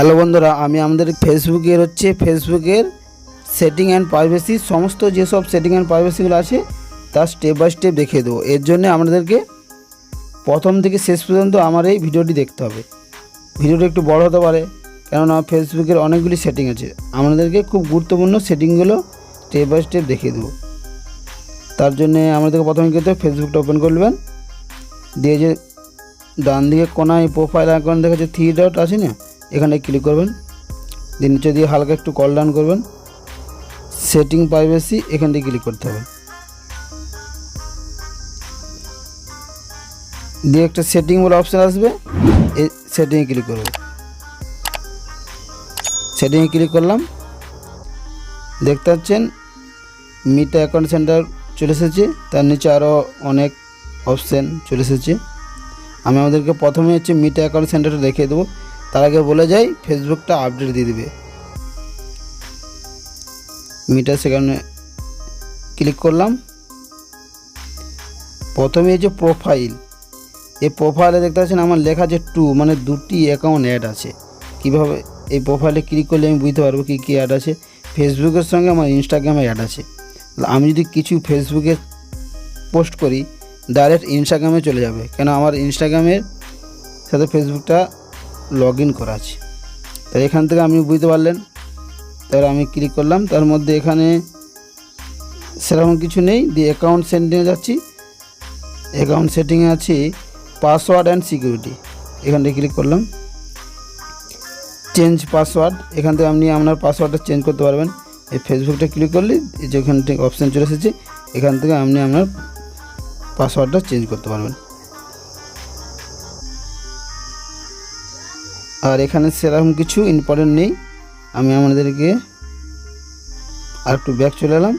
Hello বন্ধুরা, আমি আমাদের ফেসবুকের সেটিং অ্যান্ড প্রাইভেসি সমস্ত যেসব সেটিং অ্যান্ড প্রাইভেসিগুলো আছে তা স্টেপ বাই স্টেপ দেখিয়ে দেবো। এর জন্য আপনাদেরকে প্রথম থেকে শেষ পর্যন্ত আমার এই ভিডিওটি দেখতে হবে। ভিডিওটি একটু বড় হতে পারে, কেননা ফেসবুকের অনেকগুলি সেটিং আছে। আপনাদেরকে খুব গুরুত্বপূর্ণ সেটিংগুলো স্টেপ বাই স্টেপ দেখিয়ে দেবো। তার জন্যে আমাদেরকে প্রথমে কিন্তু ফেসবুকটা ওপেন করবেন, দিয়ে যে ডান দিকে কোনায় প্রোফাইল আইকন দেখাচ্ছে 3 ডট আছে না, এখানে ক্লিক করবেন। দিয়ে নিচে দিয়ে হালকা একটু কল ডাউন করবেন, সেটিং প্রাইভেসি এখান থেকে ক্লিক করতে হবে। দিয়ে একটা সেটিং বলে অপশান আসবে, এই সেটিংয়ে ক্লিক করব। সেটিংয়ে ক্লিক করলাম, দেখতে পাচ্ছেন মিটা অ্যাকাউন্ট সেন্টার চলে এসেছে, তার নিচে আরও অনেক অপশান চলে এসেছে। আমি আমাদেরকে প্রথমে মিটা অ্যাকাউন্ট সেন্টারটা দেখিয়ে দেবো। তার আগে বলে যাই, ফেসবুকটা আপডেট দিয়ে দেবে। মিটা সেখানে ক্লিক করলাম। প্রথমে এই যে প্রোফাইল, এই প্রোফাইলে দেখতে পাচ্ছেন আমার লেখা আছে 2, মানে 2টি অ্যাকাউন্ট অ্যাড আছে। কিভাবে এই প্রোফাইলে ক্লিক করলে আমি বুঝতে পারবো কী কী অ্যাড আছে। ফেসবুকের সঙ্গে আমার ইনস্টাগ্রামে অ্যাড আছে। আমি যদি কিছু ফেসবুকে পোস্ট করি, ডাইরেক্ট ইনস্টাগ্রামে চলে যাবে, কেন আমার ইনস্টাগ্রামের সাথে ফেসবুকটা লগ ইন করা আছে। তাই এখান থেকে আপনি বুঝতে পারলেন। তার আমি ক্লিক করলাম, তার মধ্যে এখানে সেরকম কিছু নেই। দিয়ে অ্যাকাউন্ট সেটিংয়ে যাচ্ছি। অ্যাকাউন্ট সেটিংয়ে আছি পাসওয়ার্ড অ্যান্ড সিকিউরিটি, এখান থেকে ক্লিক করলাম। চেঞ্জ পাসওয়ার্ড, এখান থেকে আপনি আপনার পাসওয়ার্ডটা চেঞ্জ করতে পারবেন। এই ফেসবুকটা ক্লিক করলে যেখান থেকে অপশান চলে এসেছে, এখান থেকে আপনি আপনার পাসওয়ার্ডটা চেঞ্জ করতে পারবেন। আর এখানে সেরকম কিছু ইম্পর্টেন্ট নেই। আমি আমাদেরকে আর একটু ব্যাক চলে এলাম।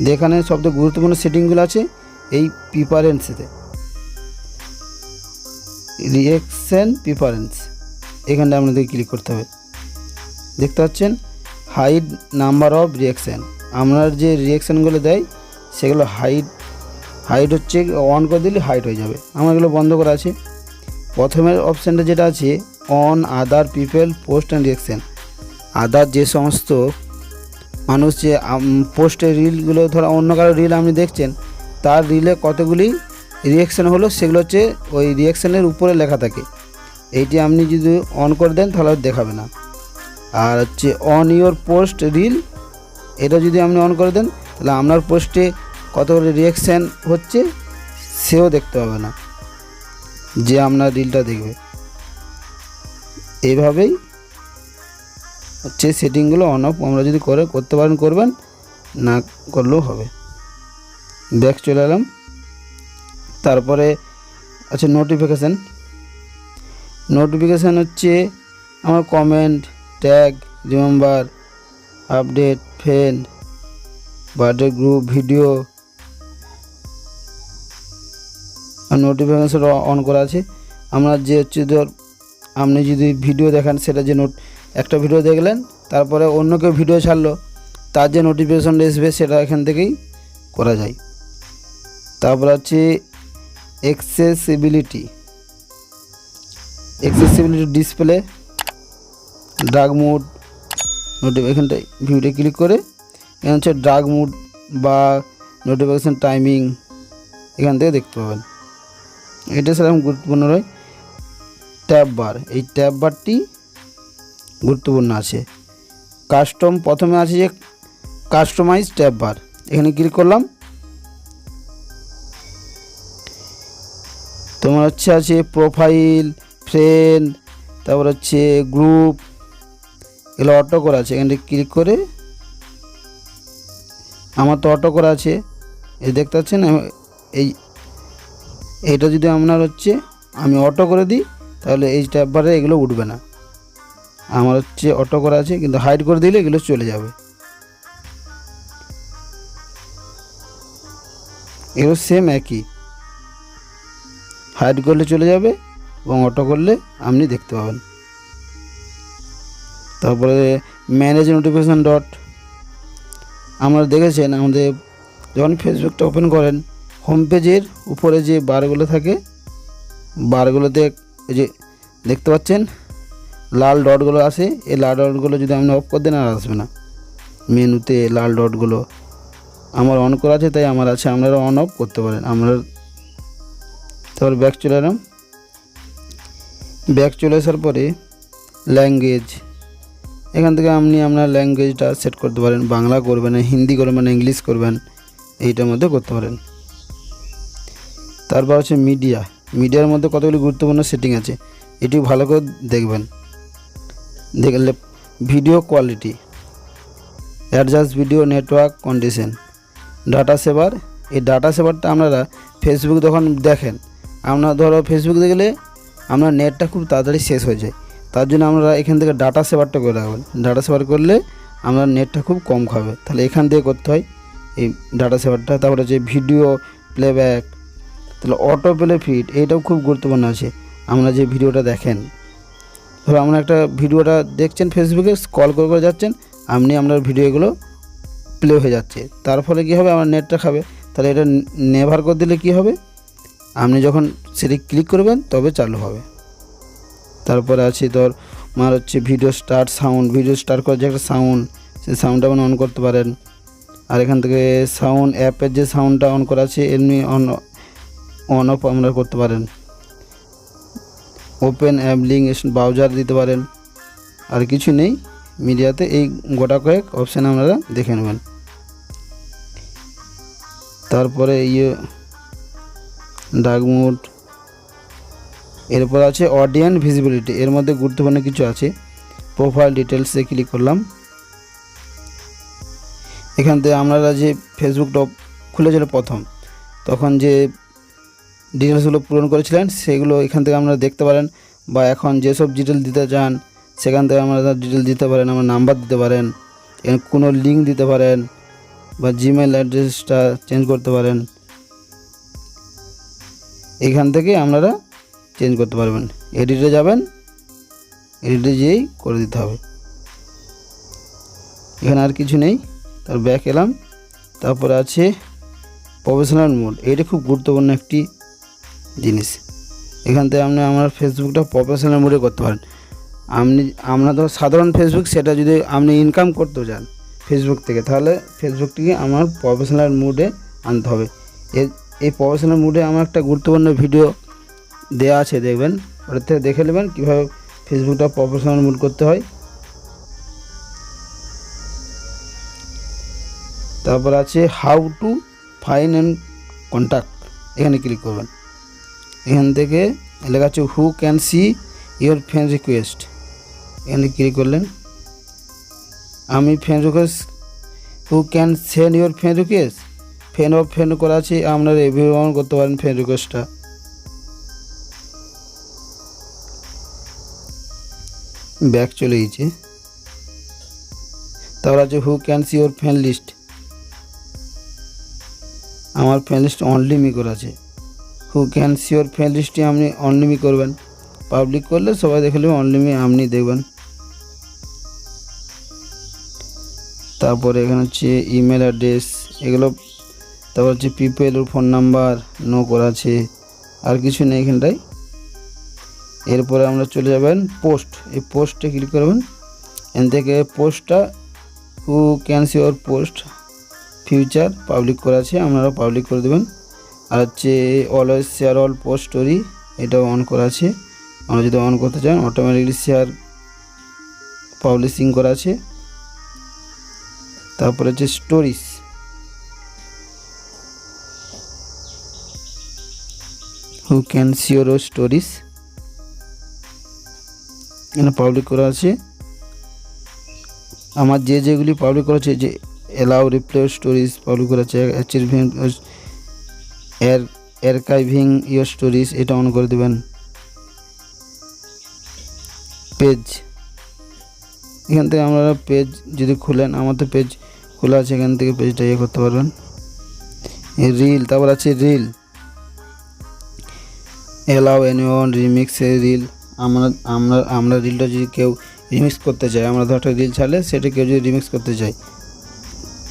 যেখানে সবথেকে গুরুত্বপূর্ণ সেটিংগুলো আছে এই প্রিফারেন্সেতে, রিঅ্যাকশন প্রিফারেন্স, এখানটা আপনাদের ক্লিক করতে হবে। দেখতে পাচ্ছেন হাইড নাম্বার অফ রিঅ্যাকশান, আপনার যে রিঅ্যাকশানগুলো দেয় সেগুলো হাইড হচ্ছে, অন করে দিলে হাইড হয়ে যাবে। আমার এগুলো বন্ধ করা আছে। প্রথমের অপশানটা যেটা আছে on other people post and reaction, other যে সমস্ত মানুষ যে পোস্টের রিলগুলো, ধরো অন্য কারো রিল আপনি দেখছেন, তার রিলে কতগুলি রিঅ্যাকশান হলো সেগুলো হচ্ছে ওই রিঅ্যাকশানের উপরে লেখা থাকে। এইটি আপনি যদি অন করে দেন তাহলে দেখাবে না। আর হচ্ছে অন ইওর পোস্ট রিল, এটা যদি আপনি অন করে দেন তাহলে আপনার পোস্টে কতগুলি রিঅ্যাকশান হচ্ছে সেও দেখতে পাবে না, যে আপনার রিলটা দেখবে। এইভাবেই হচ্ছে সেটিংগুলো অন অফ আমরা যদি করতে পারেন করবেন, না করলেও হবে। ব্যাক চলে এলাম। তারপরে আছে নোটিফিকেশান হচ্ছে আমার comment, tag, remember, update, friend, birthday group, video, আর নোটিফিকেশান অন করা আছে। আমরা যে হচ্ছে ধর আপনি যদি ভিডিও দেখেন, সেটা যে একটা ভিডিও দেখলেন, তারপরে অন্য কেউ ভিডিও ছাড়লো, তার যে নোটিফিকেশানটা আসবে সেটা এখান থেকেই করা যায়। তারপর হচ্ছে অ্যাক্সেসিবিলিটি ডিসপ্লে, ডার্ক মুড, এখানটায় ভিডিও ক্লিক করে এখানে হচ্ছে ডার্ক মুড বা নোটিফিকেশান টাইমিং এখান থেকে দেখতে পাবেন। এটা সেরকম গুরুত্বপূর্ণ নয়। ট্যাব বার, এই ট্যাব বারটি গুরুত্বপূর্ণ আছে। কাস্টম, প্রথমে আছে যে কাস্টমাইজ ট্যাব বার, এখানে ক্লিক করলাম। তোমার হচ্ছে আছে প্রোফাইল, ফ্রেন্ড, তারপর হচ্ছে গ্রুপ, এগুলো অটো করা আছে। এখানে ক্লিক করে, আমার তো অটো করা আছে, এই দেখতে পাচ্ছেন। এইটা যদি আপনার হচ্ছে আমি অটো করে দিই তাহলে এই ট্যাব বারে এগুলো উঠবে না। আমার হচ্ছে অটো করা আছে, কিন্তু হাইড করে দিলে এগুলো চলে যাবে। এগুলো সেম একই, হাইড করলে চলে যাবে এবং অটো করলে আপনি দেখতে পাবেন। তারপরে ম্যানেজ নোটিফিকেশান ডট, আমরা দেখেছেন আমাদের যখন ফেসবুকটা ওপেন করেন, হোম পেজের উপরে যে বারগুলো থাকে, বারগুলোতে এই যে দেখতে পাচ্ছেন লাল ডটগুলো আসে, এই লাল ডটগুলো যদি আপনি অফ করে দেন আর আসবে না। মেনুতে লাল ডটগুলো আমার অন করা আছে, তাই আমার আছে, আপনারা অন অফ করতে পারেন। আমরা তারপর ব্যাক চলে এলাম। ব্যাক চলে আসার পরে ল্যাঙ্গুয়েজ, এখান থেকে আপনি আপনার ল্যাঙ্গুয়েজটা সেট করতে পারেন। বাংলা করবেন, হিন্দি করবেন, ইংলিশ করবেন, এইটার মধ্যে করতে পারেন। তারপর হচ্ছে মিডিয়া। মিডিয়ার মধ্যে কতগুলি গুরুত্বপূর্ণ সেটিং আছে, এটি ভালো করে দেখবেন। দেখলে video quality, adjust video network condition, data saver. এই ডাটা সেভারটা আপনারা ফেসবুক যখন দেখেন, আপনার ধরো ফেসবুক দেখলে আপনার নেটটা খুব তাড়াতাড়ি শেষ হয়ে যায়, তার জন্য আপনারা এখান থেকে ডাটা সেভারটা করে রাখবেন। ডাটা সেভার করলে আপনার নেটটা খুব কম খাবে, তাহলে এখান থেকে করতে হয় এই ডাটা সেভারটা। তারপরে হচ্ছে ভিডিও প্লেব্যাক, তাহলে অটো প্লে ফিড, এইটাও খুব গুরুত্বপূর্ণ আছে। আপনারা যে ভিডিওটা দেখেন, ধরো আপনার একটা ভিডিওটা দেখছেন ফেসবুকে, স্ক্রল করে করে যাচ্ছেন, আপনার ভিডিওগুলো প্লে হয়ে যাচ্ছে, তার ফলে কী হবে, আমার নেটটা খাবে। তাহলে এটা নেভার করে দিলে কী হবে, আপনি যখন সেটি ক্লিক করবেন তবে চালু হবে। তারপরে আছে ধর আমার হচ্ছে video start sound, video start করার যে একটা সাউন্ড, সেই সাউন্ডটা আপনি অন করতে পারেন। আর এখান থেকে সাউন্ড অ্যাপের যে সাউন্ডটা অন করা আছে এমনি অন অফ আপনারা করতে পারেন। ওপেন অ্যাপ লিঙ্ক ব্রাউজার দিতে পারেন। আর কিছু নেই মিডিয়াতে, এই গোটা কয়েক অপশান আপনারা দেখে নেবেন। তারপরে ডার্ক মোড, এরপর আছে অডিয়েন্স ভিজিবিলিটি, এর মধ্যে গুরুত্বপূর্ণ কিছু আছে। প্রোফাইল ডিটেলসে ক্লিক করলাম। এখান থেকে আপনারা যে ফেসবুকটা খুলেছিল প্রথম, তখন যে ডিটেলসগুলো পূরণ করেছিলেন সেগুলো এখান থেকে আপনারা দেখতে পারেন, বা এখন যেসব ডিটেল দিতে চান সেখান থেকে আপনারা ডিটেল দিতে পারেন। আমার নাম্বার দিতে পারেন, কোনো লিঙ্ক দিতে পারেন, বা জিমেল অ্যাড্রেসটা চেঞ্জ করতে পারেন। এখান থেকে আপনারা চেঞ্জ করতে পারবেন। এডিটে যাবেন, এডিটে যেয়েই করে দিতে হবে। এখানে আর কিছু নেই। তার ব্যাক এলাম। তারপরে আছে প্রফেশনাল মোড, এটা খুব গুরুত্বপূর্ণ একটি জিনিস। এখান থেকে আপনি আমার ফেসবুকটা প্রফেশনাল মোডে করতে পারেন। আপনার ধর সাধারণ ফেসবুক, সেটা যদি আপনি ইনকাম করতে চান ফেসবুক থেকে, তাহলে ফেসবুকটিকে আমার প্রফেশনাল মোডে আনতে হবে। এই প্রফেশনাল মোডে আমার একটা গুরুত্বপূর্ণ ভিডিও দেওয়া আছে, দেখবেন, ওটার থেকে দেখে নেবেন কীভাবে ফেসবুকটা প্রফেশনাল মোড করতে হয়। তারপর আছে how to find and contact, এখানে ক্লিক করবেন। এখান থেকে লেখা আছে who can see your friend request, এখানে ক্লিক করলেন। আমি friend request, who can send your friend request, friend করা আছে, আপনারা এভিওয়ান করতে পারেন ফ্রেন্ড রিকোয়েস্টটা। ব্যাক চলে গেছে। তারপর আছে who can see your friend list, আমার ফ্রেন্ড লিস্ট অনলি মি করা আছে। Who can see your friend লিস্টে আপনি অনলি মি করবেন, পাবলিক করলে সবাই দেখে নেবে, অনলি মি আপনি দেখবেন। তারপরে এখানে হচ্ছে ইমেল অ্যাড্রেস, এগুলো। তারপর হচ্ছে পিপল ফোন নাম্বার নো করা আছে, আর কিছু নেই এখানটায়। এরপরে আমরা চলে যাবেন পোস্ট, এই পোস্টে ক্লিক করবেন। এখান থেকে পোস্টটা হু can see your post future public করা আছে, আপনারা পাবলিক করে দেবেন। আর হচ্ছে always share all post story, এটাও অন করা আছে। আমরা যদি অন করতে চান অটোমেটিকলি শেয়ার পাবলিশিং করা আছে। তারপরে হচ্ছে stories, who can see your stories, এখানে পাবলিক করা আছে। আমার যেগুলি পাবলিক করা আছে, যে অ্যালাউ রিপ্লে স্টোরিজ পাবলিক করা আছে, আর্কাইভিং ইয়োর স্টোরিজ, এটা অন করে দেবেন। পেজ, এখান থেকে আপনারা পেজ যদি খুলেন, আমার তো পেজ খোলা আছে, এখান থেকে পেজটা করতে পারবেন। রিল, তারপর আছে reel, allow anyone remix reel, আমরা রিলটা যদি কেউ রিমিক্স করতে চাই, আমরা ধর একটা রিল ছাড়লে সেটা কেউ যদি রিমিক্স করতে চাই,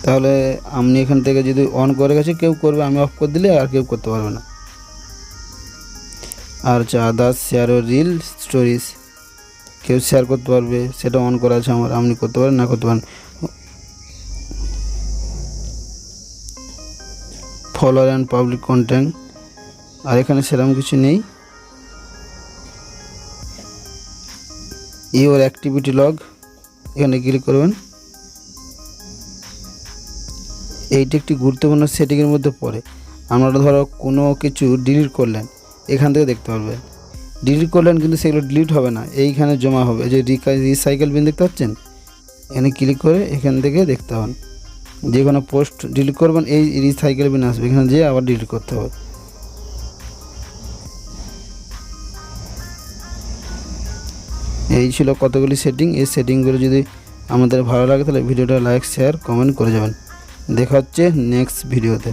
তাহলে আপনি এখান থেকে যদি অন করে গেছে কেউ করবে, আমি অফ করে দিলে আর কেউ করতে পারবে না। আর হচ্ছে আদার্স শেয়ার রিল স্টোরিজ, কেউ শেয়ার করতে পারবে, সেটা অন করা আছে আমার, আপনি করতে পারেন না করতে পারেন। ফলোয়ার অ্যান্ড পাবলিক কন্টেন্ট, আর এখানে সেরকম কিছু নেই। ইওর অ্যাক্টিভিটি লগ, এখানে ক্লিক করবেন। এইটি একটি গুরুত্বপূর্ণ সেটিংয়ের মধ্যে পড়ে। আপনারা ধরো কোনো কিছু ডিলিট করলেন, এখান থেকে দেখতে পারবেন। ডিলিট করলেন কিন্তু সেগুলো ডিলিট হবে না, এইখানে জমা হবে। এই যে রিসাইকেল বিন দেখতে পাচ্ছেন, এখানে ক্লিক করে এখান থেকে দেখতে পাবেন। যে কোনো পোস্ট ডিলিট করবেন, এই রিসাইকেল বিন আসবে, এখানে যেয়ে আবার ডিলিট করতে হবে। এই ছিল কতগুলি সেটিং। এই সেটিংগুলো যদি আমাদের ভালো লাগে তাহলে ভিডিওটা লাইক, শেয়ার, কমেন্ট করে যাবেন। দেখা হচ্ছে নেক্সট ভিডিওতে।